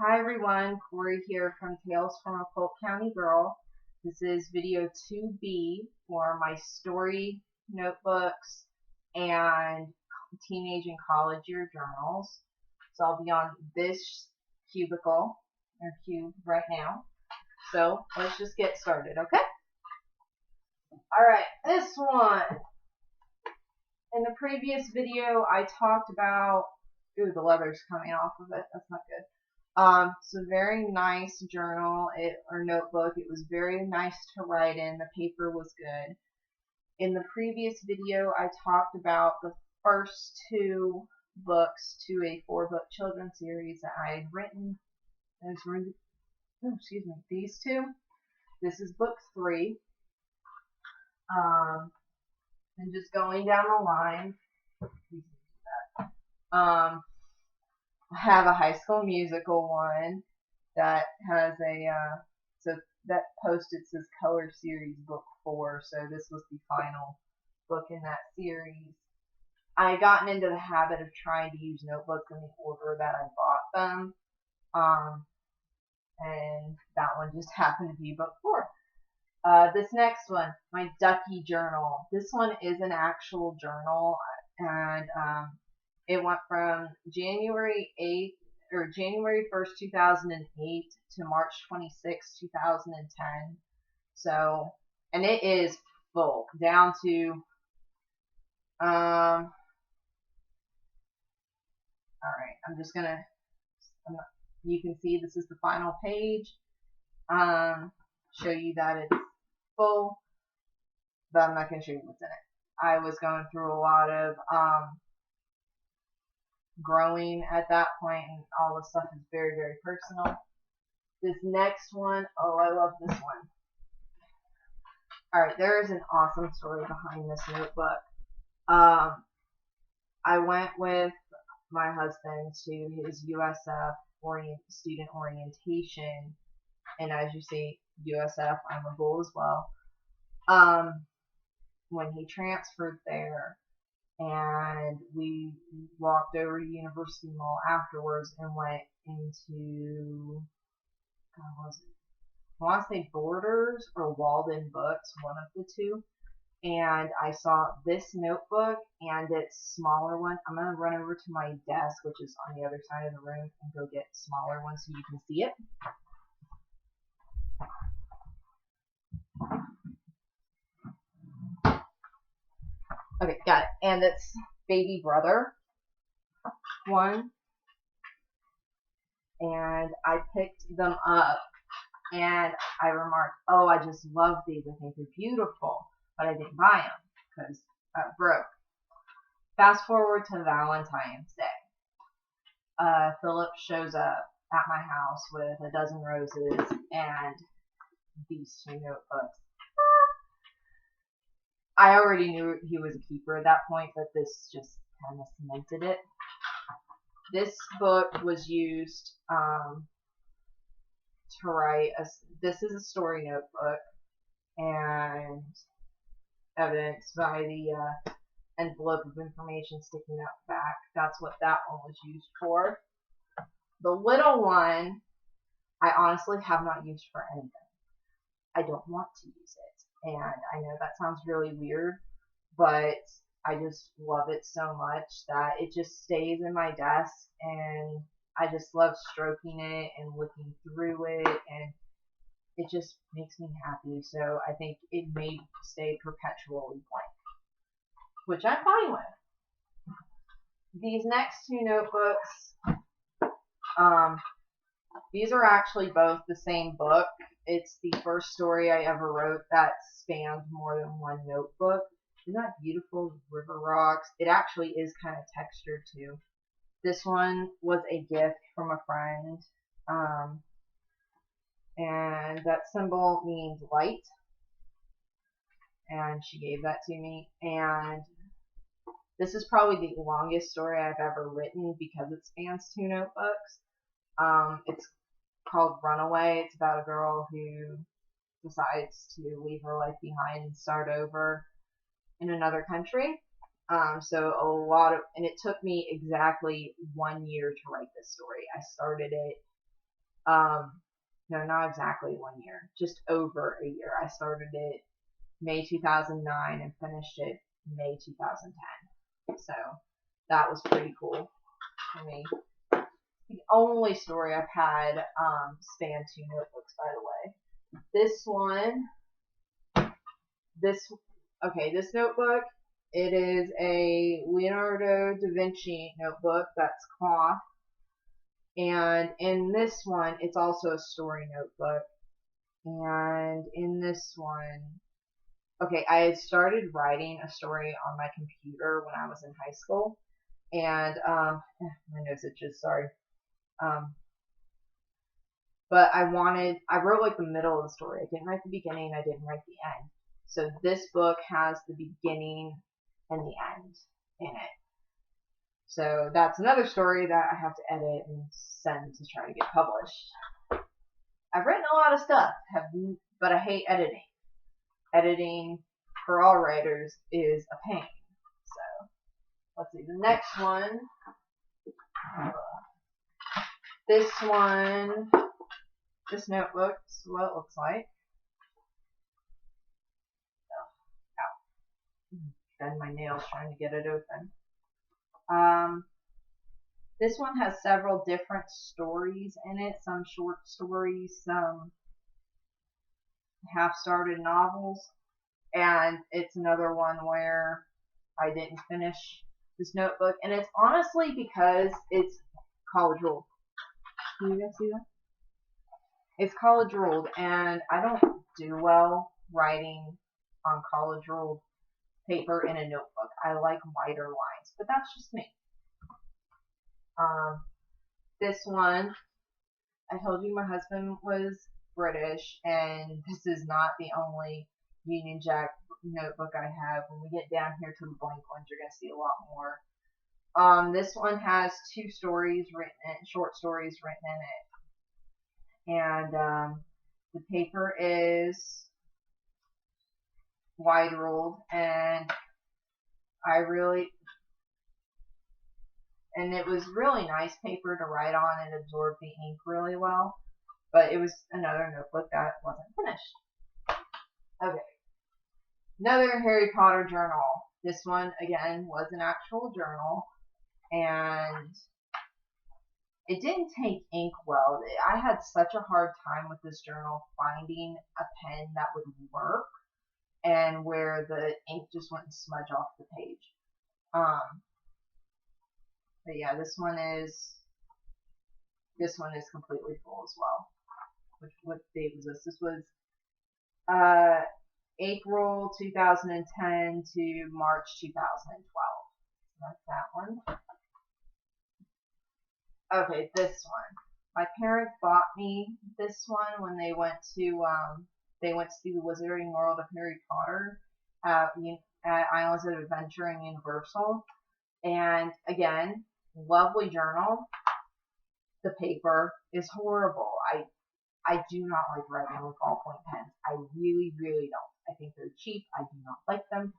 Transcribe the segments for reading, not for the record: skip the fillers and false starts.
Hi everyone, Corey here from Tales from a Polk County Girl. This is video 2B for my story notebooks and teenage and college year journals. So I'll be on this cubicle or cube right now. So let's just get started, okay? Alright, this one. In the previous video I talked about, ooh, the leather's coming off of it, that's not good. It's a very nice journal or notebook. It was very nice to write in. The paper was good. In the previous video, I talked about the first two books to a 4-book children's series that I had written. These two. This is book 3. And just going down the line. I have a High School Musical one that has so that posted says Color Series Book 4, so this was the final book in that series. I had gotten into the habit of trying to use notebooks in the order that I bought them, and that one just happened to be book 4. This next one, my Ducky Journal. This one is an actual journal, and it went from January 1st, 2008 to March 26th, 2010. So, and it is full down to, alright, you can see this is the final page. Show you that it's full, but I'm not going to show you what's in it. I was going through a lot of, growing at that point, and all the stuff is very, very personal. This next one, oh, I love this one. Alright, there is an awesome story behind this notebook. I went with my husband to his USF student orientation, and as you see, USF, I'm a bull as well. When he transferred there, and we walked over to University Mall afterwards and went into, what was it? I want to say Borders or Walden Books, one of the two. And I saw this notebook and its smaller one. I'm going to run over to my desk, which is on the other side of the room, and go get smaller ones so you can see it. Okay, got it. And it's Baby Brother one. And I picked them up and I remarked, oh, I just love these. I think they're beautiful. But I didn't buy them because I broke. Fast forward to Valentine's Day. Philip shows up at my house with a dozen roses and these 2 notebooks. I already knew he was a keeper at that point, but this just kind of cemented it. This book was used to write this is a story notebook, and evidenced by the envelope of information sticking out the back. That's what that one was used for. The little one, I honestly have not used for anything. I don't want to use it. And I know that sounds really weird, but I just love it so much that it just stays in my desk, and I just love stroking it and looking through it, and it just makes me happy. So I think it may stay perpetually blank, which I'm fine with. These next 2 notebooks, these are actually both the same book. It's the first story I ever wrote that spanned more than one notebook. Isn't that beautiful? River rocks. It actually is kind of textured too. This one was a gift from a friend. And that symbol means light. And she gave that to me. And this is probably the longest story I've ever written because it spans 2 notebooks. It's called Runaway. It's about a girl who decides to leave her life behind and start over in another country. And it took me exactly 1 year to write this story. I started it No, not exactly 1 year, just over a year. I started it May 2009 and finished it May 2010. So that was pretty cool for me. The only story I've had spanned 2 notebooks, by the way. This one, this notebook, it is a Leonardo da Vinci notebook that's cloth. And in this one, it's also a story notebook. And in this one, okay, I had started writing a story on my computer when I was in high school. And, my nose itches, sorry. But I wrote like the middle of the story. I didn't write the beginning, I didn't write the end. So this book has the beginning and the end in it. So that's another story that I have to edit and send to try to get published. I've written a lot of stuff, but I hate editing. Editing for all writers is a pain. So let's see, the next one. This notebook is what it looks like. Bend my nails trying to get it open. This one has several different stories in it, some short stories, some half-started novels, and it's another one where I didn't finish this notebook, and it's honestly because it's college ruled. Can you guys see that? It's college ruled, and I don't do well writing on college ruled paper in a notebook. I like wider lines, but that's just me. This one, I told you my husband was British, and this is not the only Union Jack notebook I have. When we get down here to the blank ones, you're going to see a lot more. This one has 2 stories written in, short stories written in it. And the paper is wide ruled, and it was really nice paper to write on and absorb the ink really well, but it was another notebook that wasn't finished. Okay, another Harry Potter journal. This one, again, was an actual journal, and it didn't take ink well. I had such a hard time with this journal finding a pen that would work and where the ink just wouldn't smudge off the page. But yeah, this one is completely full as well. What date was this? This was April 2010 to March 2012. That's that one. Okay, this one. My parents bought me this one when they went to see the Wizarding World of Harry Potter at Islands of Adventure and Universal. And again, lovely journal. The paper is horrible. I do not like writing with ballpoint pens. I really, really don't. I think they're cheap. I do not like them.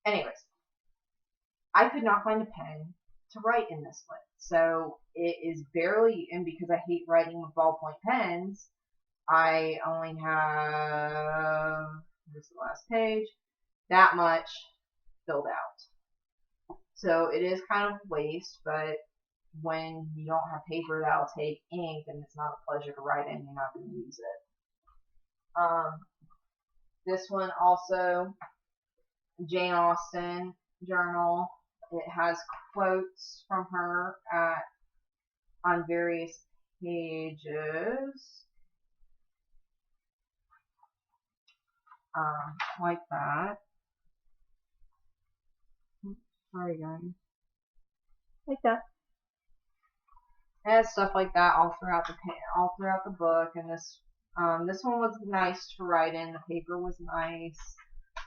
Anyways, I could not find a pen to write in this one. So it is barely, and because I hate writing with ballpoint pens, I only have, here's the last page, that much filled out. So it is kind of a waste, but when you don't have paper that'll take ink and it's not a pleasure to write in, you're not going to use it. This one also, Jane Austen journal. It has quotes from her on various pages, like that. Sorry, guys. Like that. It has stuff like that all throughout the book, and this one was nice to write in. The paper was nice,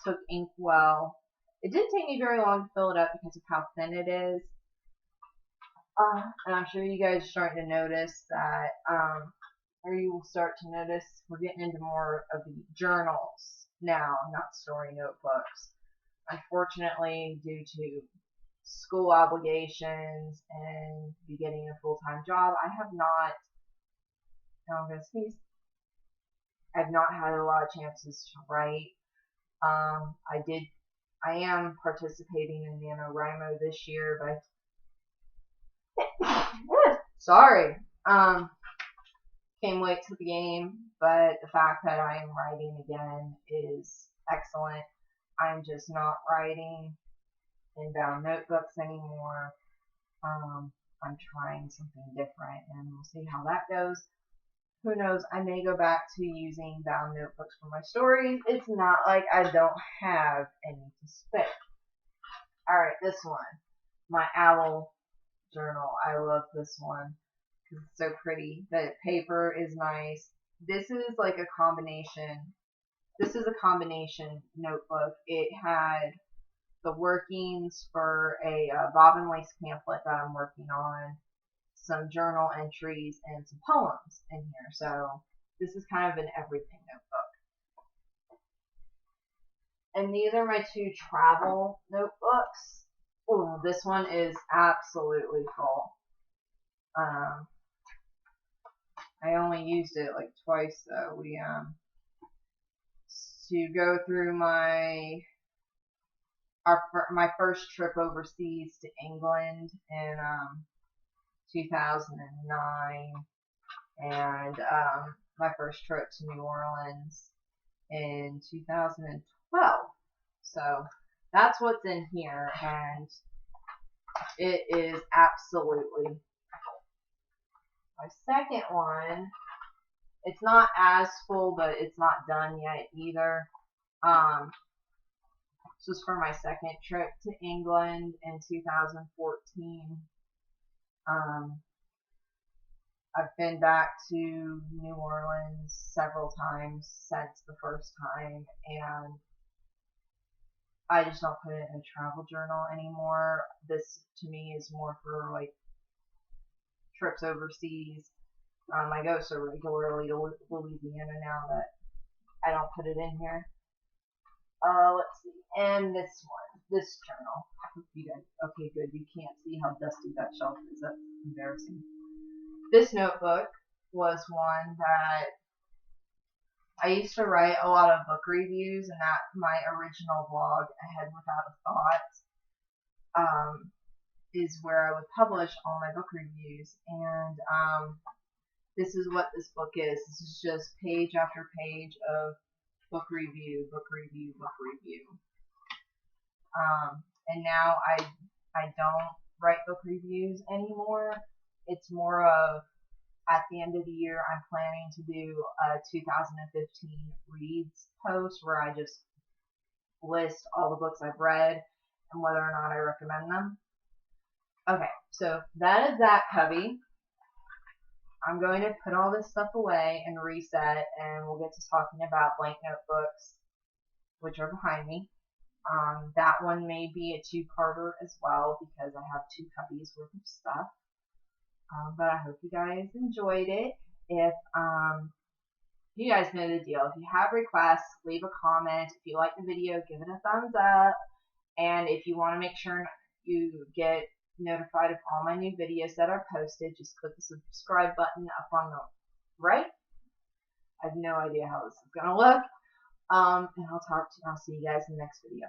took ink well. It didn't take me very long to fill it up because of how thin it is. And I'm sure you guys are starting to notice that, or you will start to notice we're getting into more of the journals now, not story notebooks. Unfortunately, due to school obligations and getting a full-time job, I have not Now I'm gonna sneeze. I've not had a lot of chances to write. I am participating in NaNoWriMo this year, but sorry. Came late to the game, but the fact that I am writing again is excellent. I'm just not writing in bound notebooks anymore. I'm trying something different, and we'll see how that goes. Who knows, I may go back to using bound notebooks for my stories. It's not like I don't have any to spare. Alright, this one. My owl journal. I love this one because it's so pretty. The paper is nice. This is like a combination. This is a combination notebook. It had the workings for a bobbin lace pamphlet that I'm working on, some journal entries, and some poems in here. So this is kind of an everything notebook. And these are my two travel notebooks. Oh, this one is absolutely full. I only used it like twice though. To go through my first trip overseas to England in 2009, and my first trip to New Orleans in 2012. So that's what's in here, and it is absolutely full. My second one, it's not as full, but it's not done yet either. This was for my second trip to England in 2014. I've been back to New Orleans several times since the first time, and I just don't put it in a travel journal anymore. This to me is more for like trips overseas. I go so regularly to Louisiana now that I don't put it in here. Let's see. And this one, this journal. You guys, okay, good. You can't see how dusty that shelf is. That's embarrassing. This notebook was one that I used to write a lot of book reviews, and that my original blog, Ahead Without a Thought, is where I would publish all my book reviews. And this is what this book is. This is just page after page of book review, book review, book review. And now I don't write book reviews anymore. It's more of, at the end of the year, I'm planning to do a 2015 reads post where I just list all the books I've read and whether or not I recommend them. Okay, so that is that cubby. I'm going to put all this stuff away and reset, and we'll get to talking about blank notebooks, which are behind me. That one may be a two-parter as well because I have two cubbies worth of stuff. But I hope you guys enjoyed it. If you guys know the deal. If you have requests, leave a comment. If you like the video, give it a thumbs up. And if you want to make sure you get notified of all my new videos that are posted, just click the subscribe button up on the right. I have no idea how this is going to look. And I'll see you guys in the next video.